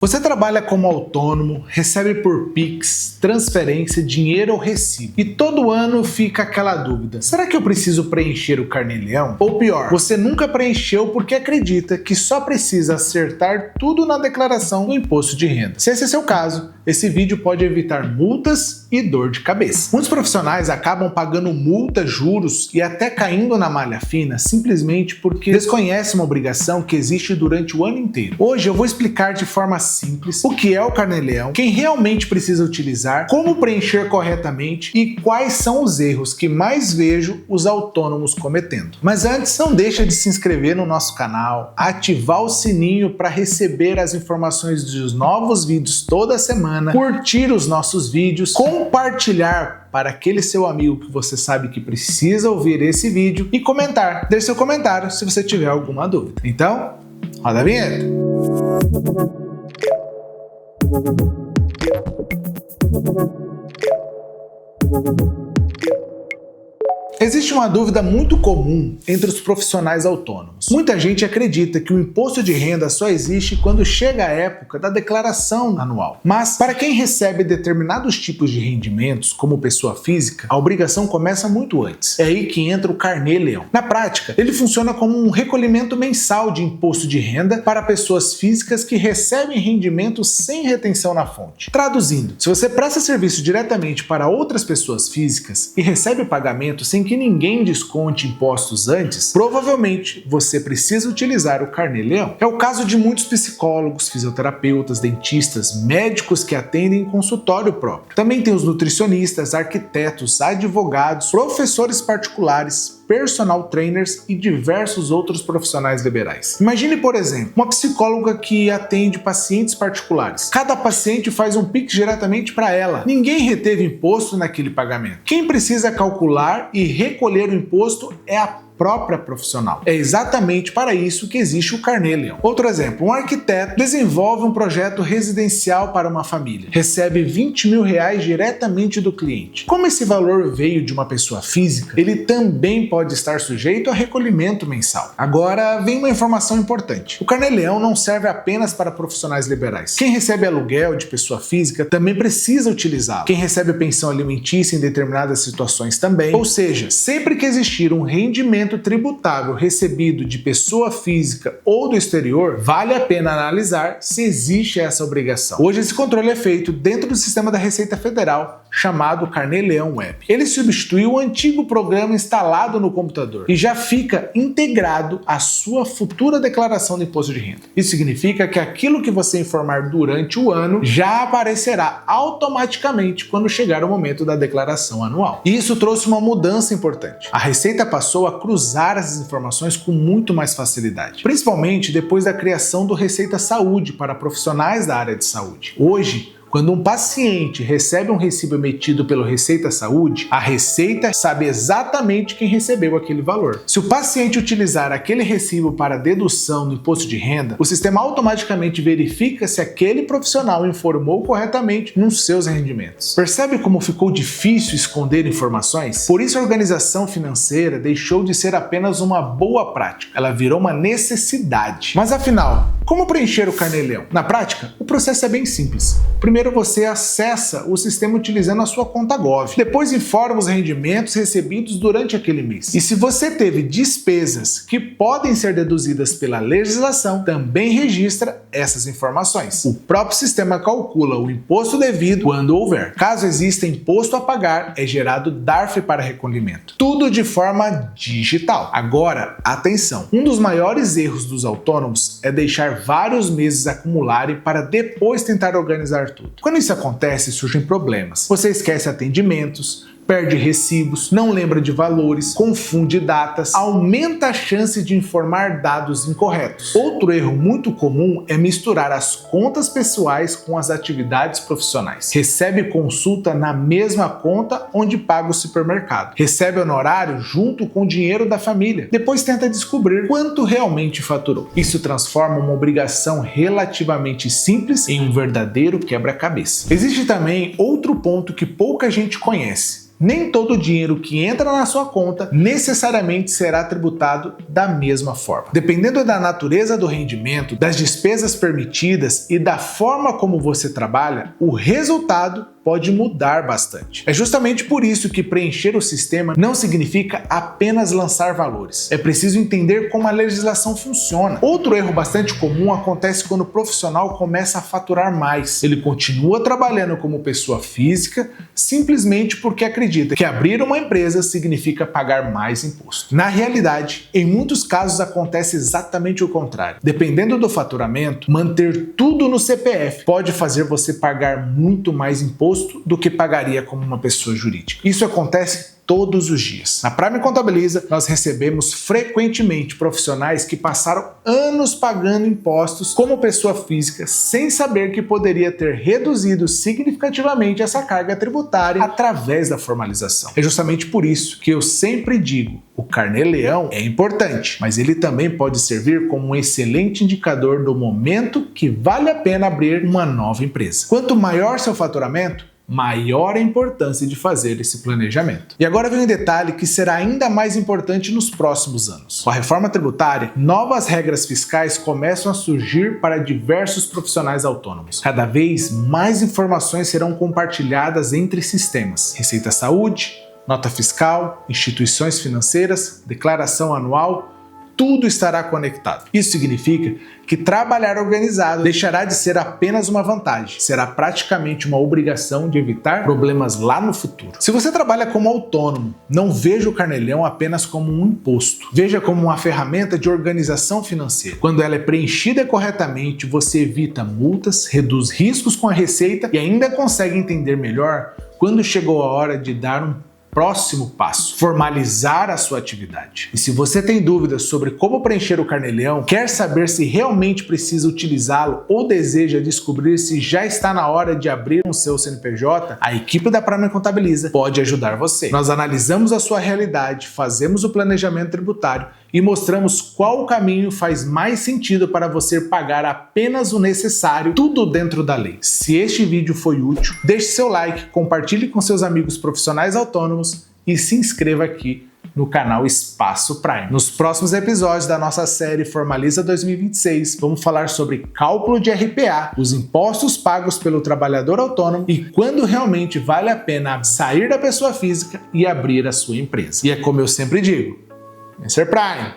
Você trabalha como autônomo, recebe por Pix, transferência, dinheiro ou recibo. E todo ano fica aquela dúvida: será que eu preciso preencher o Carnê-Leão? Ou pior, você nunca preencheu porque acredita que só precisa acertar tudo na declaração do imposto de renda. Se esse é seu caso, esse vídeo pode evitar multas e dor de cabeça. Muitos profissionais acabam pagando multas, juros e até caindo na malha fina simplesmente porque desconhecem uma obrigação que existe durante o ano inteiro. Hoje eu vou explicar de forma simples o que é o Carnê-Leão, quem realmente precisa utilizar, como preencher corretamente e quais são os erros que mais vejo os autônomos cometendo. Mas antes, não deixa de se inscrever no nosso canal, ativar o sininho para receber as informações dos novos vídeos toda semana, curtir os nossos vídeos, compartilhar para aquele seu amigo que você sabe que precisa ouvir esse vídeo e comentar. Deixe seu comentário se você tiver alguma dúvida. Então, roda a vinheta! Existe uma dúvida muito comum entre os profissionais autônomos. Muita gente acredita que o imposto de renda só existe quando chega a época da declaração anual. Mas, para quem recebe determinados tipos de rendimentos, como pessoa física, a obrigação começa muito antes. É aí que entra o Carnê-Leão. Na prática, ele funciona como um recolhimento mensal de imposto de renda para pessoas físicas que recebem rendimentos sem retenção na fonte. Traduzindo, se você presta serviço diretamente para outras pessoas físicas e recebe o pagamento sem que ninguém desconte impostos antes, provavelmente você precisa utilizar o Carnê-Leão. É o caso de muitos psicólogos, fisioterapeutas, dentistas, médicos que atendem em consultório próprio. Também tem os nutricionistas, arquitetos, advogados, professores particulares, personal trainers e diversos outros profissionais liberais. Imagine, por exemplo, uma psicóloga que atende pacientes particulares. Cada paciente faz um Pix diretamente para ela. Ninguém reteve imposto naquele pagamento. Quem precisa calcular e recolher o imposto é a própria profissional. É exatamente para isso que existe o Carnê-Leão. Outro exemplo, um arquiteto desenvolve um projeto residencial para uma família. Recebe R$20 mil diretamente do cliente. Como esse valor veio de uma pessoa física, ele também pode estar sujeito a recolhimento mensal. Agora vem uma informação importante. O Carnê-Leão não serve apenas para profissionais liberais. Quem recebe aluguel de pessoa física também precisa utilizá-lo. Quem recebe pensão alimentícia em determinadas situações também. Ou seja, sempre que existir um rendimento tributável recebido de pessoa física ou do exterior, vale a pena analisar se existe essa obrigação. Hoje esse controle é feito dentro do sistema da Receita Federal, chamado Carnê-Leão Web. Ele substitui o antigo programa instalado no computador e já fica integrado à sua futura declaração de imposto de renda. Isso significa que aquilo que você informar durante o ano já aparecerá automaticamente quando chegar o momento da declaração anual. E isso trouxe uma mudança importante. A Receita passou a cruzar essas informações com muito mais facilidade, principalmente depois da criação do Receita Saúde para profissionais da área de saúde. Hoje, quando um paciente recebe um recibo emitido pelo Receita Saúde, a Receita sabe exatamente quem recebeu aquele valor. Se o paciente utilizar aquele recibo para dedução do imposto de renda, o sistema automaticamente verifica se aquele profissional informou corretamente nos seus rendimentos. Percebe como ficou difícil esconder informações? Por isso a organização financeira deixou de ser apenas uma boa prática, ela virou uma necessidade. Mas afinal, como preencher o Carnê-Leão? Na prática, o processo é bem simples. Primeiro você acessa o sistema utilizando a sua conta Gov. Depois informa os rendimentos recebidos durante aquele mês. E se você teve despesas que podem ser deduzidas pela legislação, também registra essas informações. O próprio sistema calcula o imposto devido quando houver. Caso exista imposto a pagar, é gerado DARF para recolhimento. Tudo de forma digital. Agora, atenção! Um dos maiores erros dos autônomos é deixar vários meses acumularem para depois tentar organizar tudo. Quando isso acontece, surgem problemas. Você esquece atendimentos, perde recibos, não lembra de valores, confunde datas, aumenta a chance de informar dados incorretos. Outro erro muito comum é misturar as contas pessoais com as atividades profissionais. Recebe consulta na mesma conta onde paga o supermercado. Recebe honorário junto com o dinheiro da família. Depois tenta descobrir quanto realmente faturou. Isso transforma uma obrigação relativamente simples em um verdadeiro quebra-cabeça. Existe também outro ponto que pouca gente conhece: Nem todo o dinheiro que entra na sua conta necessariamente será tributado da mesma forma. Dependendo da natureza do rendimento, das despesas permitidas e da forma como você trabalha, o resultado pode mudar bastante. É justamente por isso que preencher o sistema não significa apenas lançar valores. É preciso entender como a legislação funciona. Outro erro bastante comum acontece quando o profissional começa a faturar mais. Ele continua trabalhando como pessoa física simplesmente porque acredita que abrir uma empresa significa pagar mais imposto. Na realidade, em muitos casos acontece exatamente o contrário. Dependendo do faturamento, manter tudo no CPF pode fazer você pagar muito mais imposto do que pagaria como uma pessoa jurídica. Isso acontece todos os dias. Na Prime Contabiliza, nós recebemos frequentemente profissionais que passaram anos pagando impostos como pessoa física sem saber que poderia ter reduzido significativamente essa carga tributária através da formalização. É justamente por isso que eu sempre digo, o carnê-leão é importante, mas ele também pode servir como um excelente indicador do momento que vale a pena abrir uma nova empresa. Quanto maior seu faturamento, maior a importância de fazer esse planejamento. E agora vem um detalhe que será ainda mais importante nos próximos anos. Com a reforma tributária, novas regras fiscais começam a surgir para diversos profissionais autônomos. Cada vez mais informações serão compartilhadas entre sistemas. Receita Saúde, nota fiscal, instituições financeiras, declaração anual, tudo estará conectado. Isso significa que trabalhar organizado deixará de ser apenas uma vantagem, será praticamente uma obrigação de evitar problemas lá no futuro. Se você trabalha como autônomo, não veja o carnê-leão apenas como um imposto. Veja como uma ferramenta de organização financeira. Quando ela é preenchida corretamente, você evita multas, reduz riscos com a receita e ainda consegue entender melhor quando chegou a hora de dar um próximo passo, formalizar a sua atividade. E se você tem dúvidas sobre como preencher o carnê-leão, quer saber se realmente precisa utilizá-lo ou deseja descobrir se já está na hora de abrir um seu CNPJ, a equipe da Prime Contabiliza pode ajudar você. Nós analisamos a sua realidade, fazemos o planejamento tributário e mostramos qual caminho faz mais sentido para você pagar apenas o necessário, tudo dentro da lei. Se este vídeo foi útil, deixe seu like, compartilhe com seus amigos profissionais autônomos e se inscreva aqui no canal Espaço Prime. Nos próximos episódios da nossa série Formaliza 2026, vamos falar sobre cálculo de RPA, os impostos pagos pelo trabalhador autônomo e quando realmente vale a pena sair da pessoa física e abrir a sua empresa. E é como eu sempre digo, Mr. Prime,